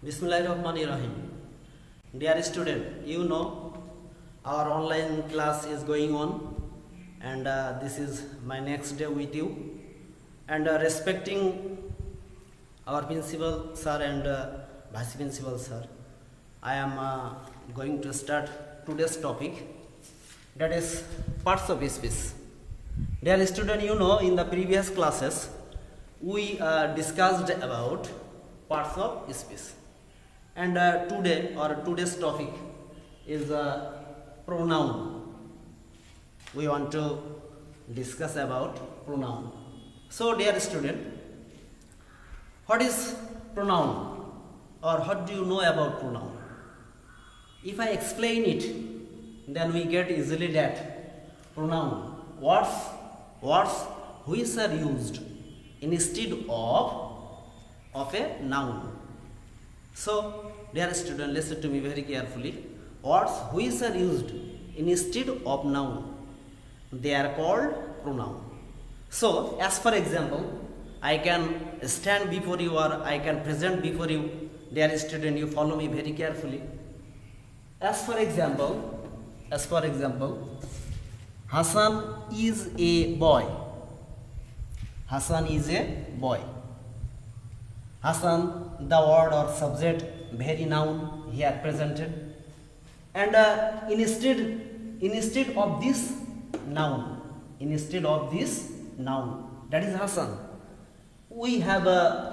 Bismillahirrahmanirrahim. Dear student, you know our online class is going on, and this is my next day with you. And respecting our principal sir and vice principal sir, I am going to start today's topic, that is parts of speech. Dear student, you know in the previous classes we discussed about parts of speech, and today's topic is pronoun. We want to discuss about pronoun. So dear student, what is pronoun, or what do you know about pronoun? If I explain it, then we get easily that pronoun, words which are used instead of a noun. So dear student, listen to me very carefully. Words which are used instead of noun, they are called pronoun. So as for example, I can stand before you, or I can present before you. Dear student, you follow me very carefully. As for example, Hassan is a boy. Hassan is a boy. Hassan, the word or subject, very noun here presented, and instead of this noun, that is Hassan, we have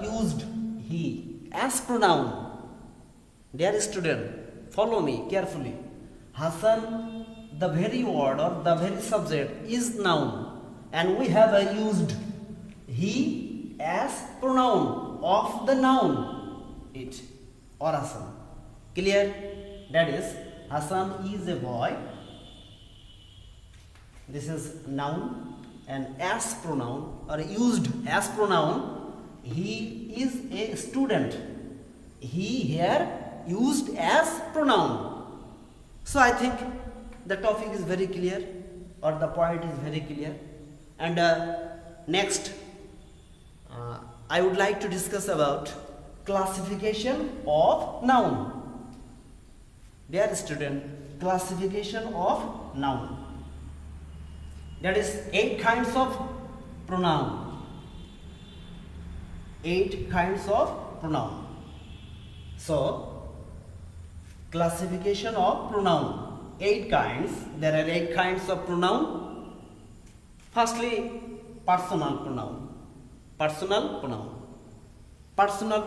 used he as pronoun. Dear student, follow me carefully. Hassan, the very word or the very subject is noun, and we have used he as pronoun of the noun it or Hassan. Clear? That is, Hassan is a boy. This is noun, and as pronoun or used as pronoun, he is a student. He here used as pronoun. So I think the topic is very clear, or the point is very clear. And next, I would like to discuss about classification of noun. Dear student, classification of noun. That is 8 kinds of pronoun. 8 kinds of pronoun. So, classification of pronoun. 8 kinds. There are 8 kinds of pronoun. Firstly, personal pronoun. Personal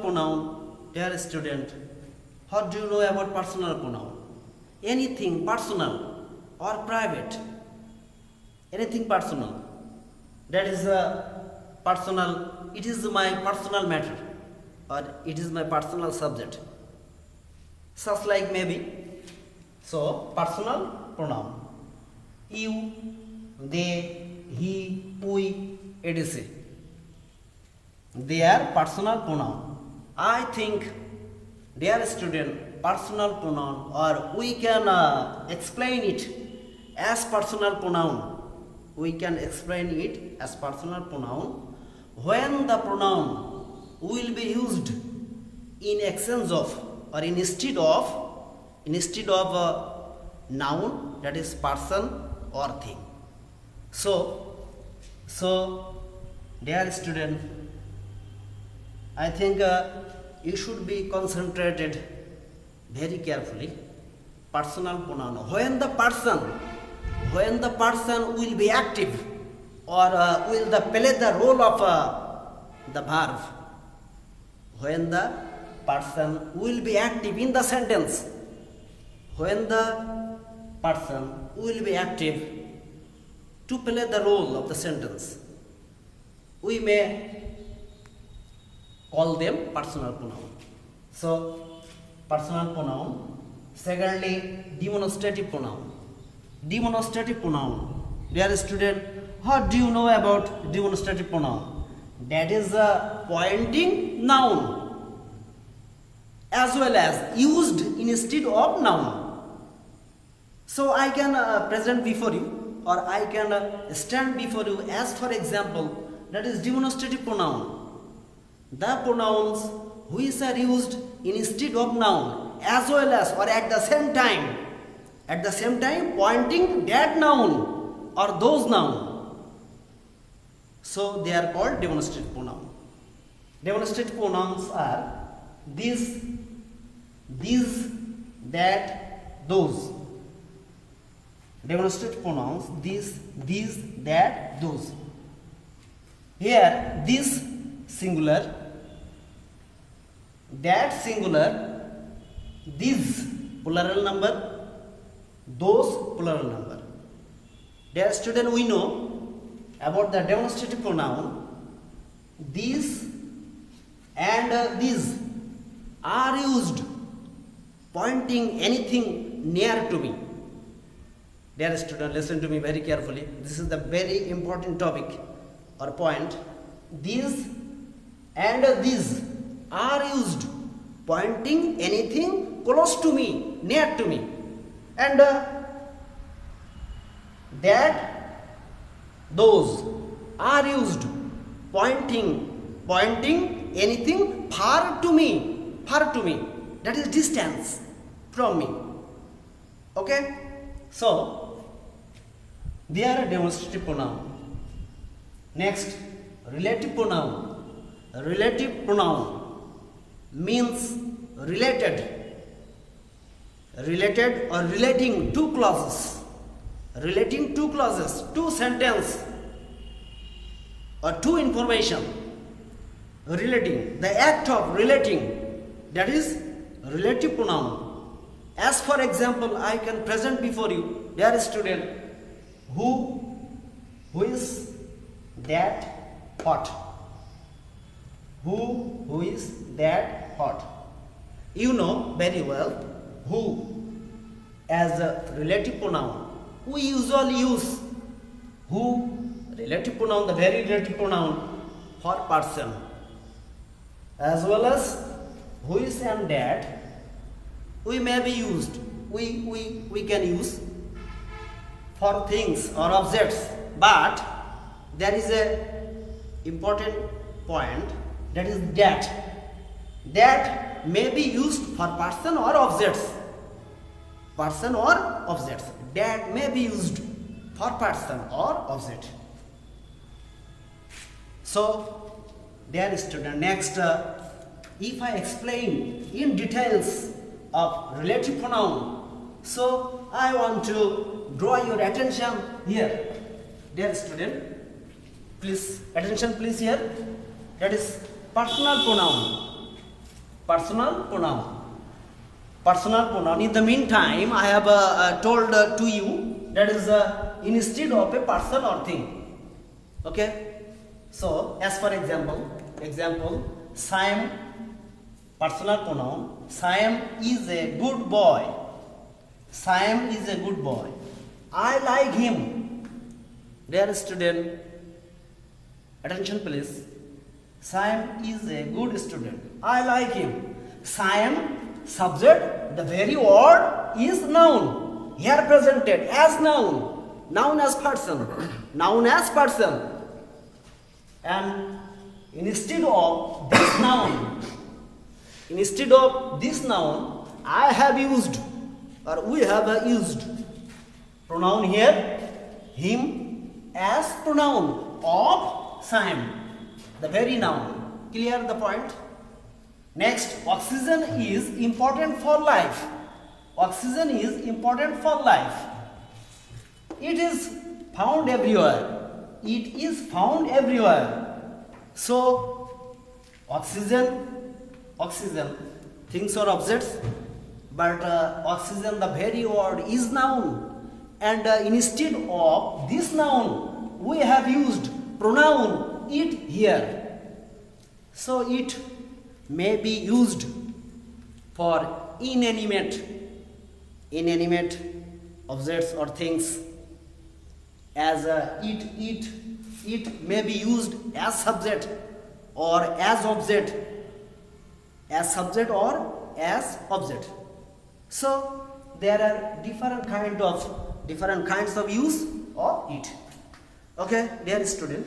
pronoun, dear student, what do you know about personal pronoun? Anything personal or private, anything personal, that is personal, it is my personal matter, or it is my personal subject, such like maybe. So personal pronoun, you, they, he, we, etc. They are personal pronoun. I think, dear student, personal pronoun, or we can explain it as personal pronoun. We can explain it as personal pronoun when the pronoun will be used in exchange of, or instead of noun, that is person or thing. So dear student, I think you should be concentrated very carefully. Personal pronoun, when the person will be active, or will play the role of the verb. When the person will be active in the sentence, when the person will be active to play the role of the sentence, we may call them personal pronoun. So, personal pronoun. Secondly, demonstrative pronoun. Demonstrative pronoun. Dear student, what do you know about demonstrative pronoun? That is a pointing noun, as well as used instead of noun. So I can present before you, or I can stand before you as for example, that is demonstrative pronoun. The pronouns which are used instead of noun as well as or at the same time pointing that noun or those noun. So they are called demonstrative pronoun. Demonstrative pronouns are these, that, those. Demonstrative pronouns these, that, those. Here this singular, that singular, these plural number, those plural number. Dear student, we know about the demonstrative pronoun. These and these are used pointing anything near to me. Dear student, listen to me very carefully. This is the very important topic or point. These and these are used pointing anything close to me, near to me. And that, those are used pointing anything far to me, that is distance from me. Okay, so they are a demonstrative pronoun. Next, relative pronoun. Relative pronoun means related or relating two clauses, two sentence or two information. Relating, the act of relating, that is relative pronoun. As for example, I can present before you, dear student, who is that hot? Who is that hot? You know very well who as a relative pronoun. We usually use who relative pronoun, the very relative pronoun for person, as well as who is and that we may be used, we can use for things or objects. But there is a important point, that is that may be used for person or objects. That may be used for person or object. So dear student, next if I explain in details of relative pronoun, so I want to draw your attention here. Dear student, please attention please here. That is personal pronoun. In the meantime, I have told to you that is instead of a person or thing. Okay, so as for example, Sam, personal pronoun. Sam is a good boy. I like him. Dear student, attention please. Sam is a good student. I like him. Sam, subject, the very word is noun. Here presented as noun. Noun as person. And instead of this noun, I have used, or we have used pronoun here, him, as pronoun of Sam, the very noun. Clear the point? Next, oxygen is important for life. It is found everywhere. So, oxygen, things or objects, but oxygen, the very word is noun, and instead of this noun, we have used pronoun it here. So, it may be used for inanimate objects or things, as it may be used as subject or as object, So there are different kinds of use of it. Okay, dear student.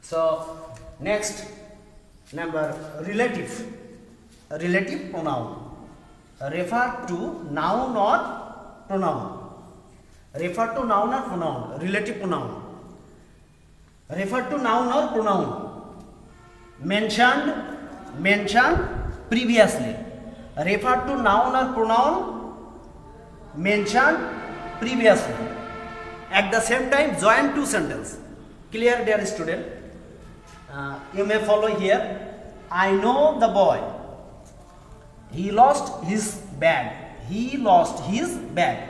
So next, number relative. relative pronoun. Refer to noun or pronoun. Refer to noun or pronoun. Relative pronoun. Refer to noun or pronoun. Mentioned previously. Refer to noun or pronoun mentioned previously. At the same time, join two sentences. Clear, dear student? You may follow here. I know the boy. He lost his bag. He lost his bag.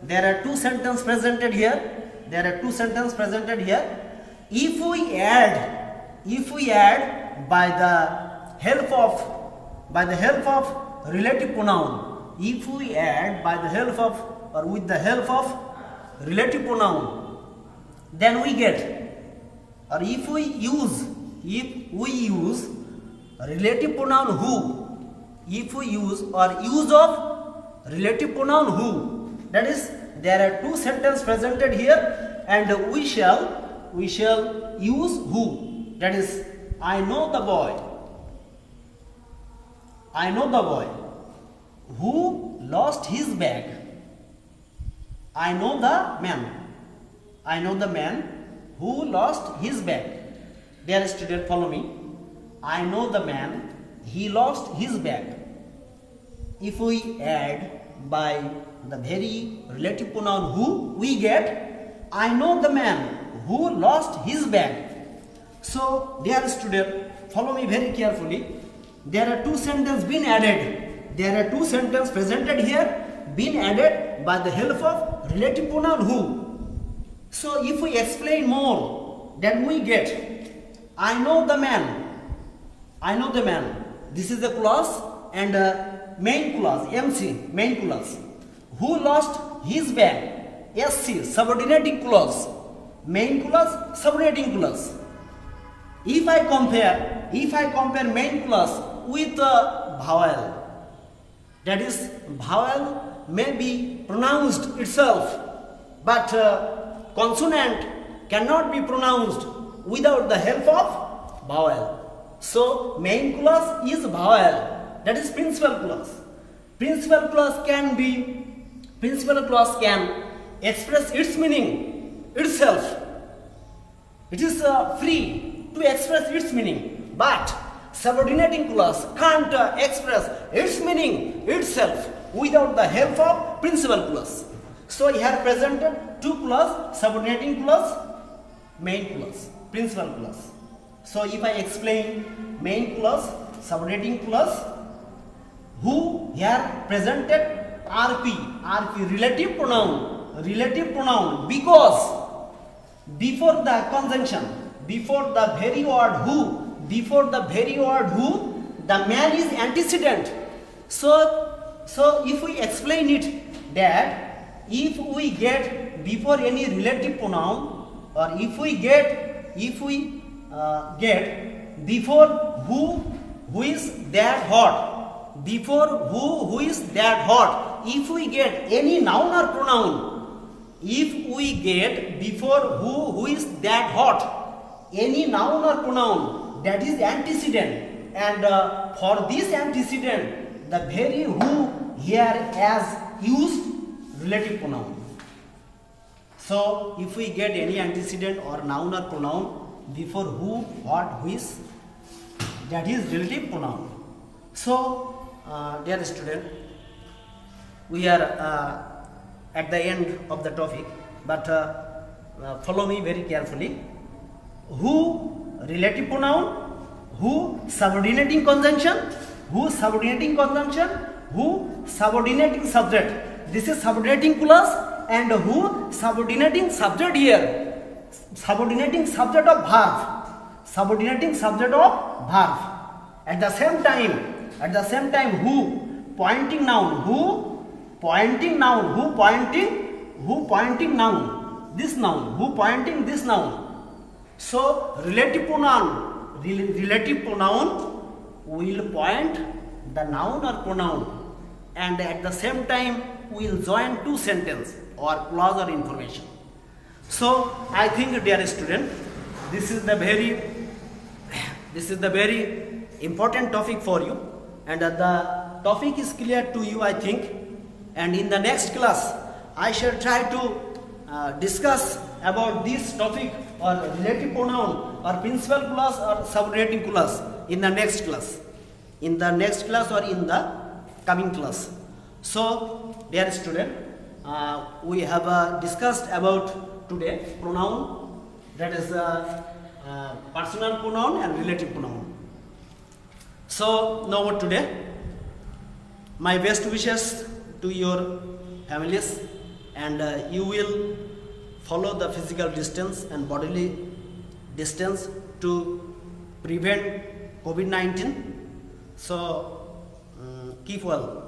There are two sentences presented here. If we add by the help of relative pronoun, if we add by the help of or with the help of relative pronoun, then we get, or if we use relative pronoun who, if we use or use of relative pronoun who, that is, there are two sentences presented here, and we shall use who, that is, I know the boy who lost his bag. I know the man who lost his bag. Dear student, follow me. I know the man, he lost his bag. If we add by the very relative pronoun who, we get, I know the man who lost his bag. So, dear student, follow me very carefully. There are two sentences been added. There are two sentences presented here, been added by the help of relative pronoun who. So, if we explain more, then we get, I know the man. This is the clause, and main clause, MC, main clause. Who lost his bag? SC, subordinating clause. Main clause, subordinating clause. If I compare main clause with vowel, that is, vowel may be pronounced itself, but consonant cannot be pronounced without the help of vowel. So, main clause is vowel, that is principal clause. Principal clause can express its meaning itself. It is free to express its meaning, but subordinating clause can't express its meaning itself without the help of principal clause. So, here presented two clause, subordinating clause, main clause, principal clause. So, if I explain main clause, subordinating clause, who here presented RP, relative pronoun, because before the conjunction, before the very word who, the man is antecedent. So if we explain it that if we get before any relative pronoun, or if we get before who is that hot, who is that hot, if we get any noun or pronoun, if we get before who is that hot, any noun or pronoun, that is antecedent, and for this antecedent the very who here has used relative pronoun. So if we get any antecedent or noun or pronoun before who, what, which, that is relative pronoun. So dear student, we are at the end of the topic, but follow me very carefully. Who, relative pronoun, who, subordinating conjunction, who, subordinating subject. This is subordinating clause, and who, subordinating subject here, subordinating subject of verb. At the same time, who, pointing noun, this noun, who pointing this noun. So relative pronoun will point the noun or pronoun, and at the same time will join two sentences or clause or information. So I think, dear student, this is the very important topic for you, and the topic is clear to you, I think. And in the next class, I shall try to discuss about this topic or relative pronoun or principal clause or subordinating clause in the next class. In the next class or in the coming class. So, dear student, we have discussed about today pronoun, that is personal pronoun and relative pronoun. So, now what today? My best wishes to your families, and you will follow the physical distance and bodily distance to prevent COVID-19. So, keep well.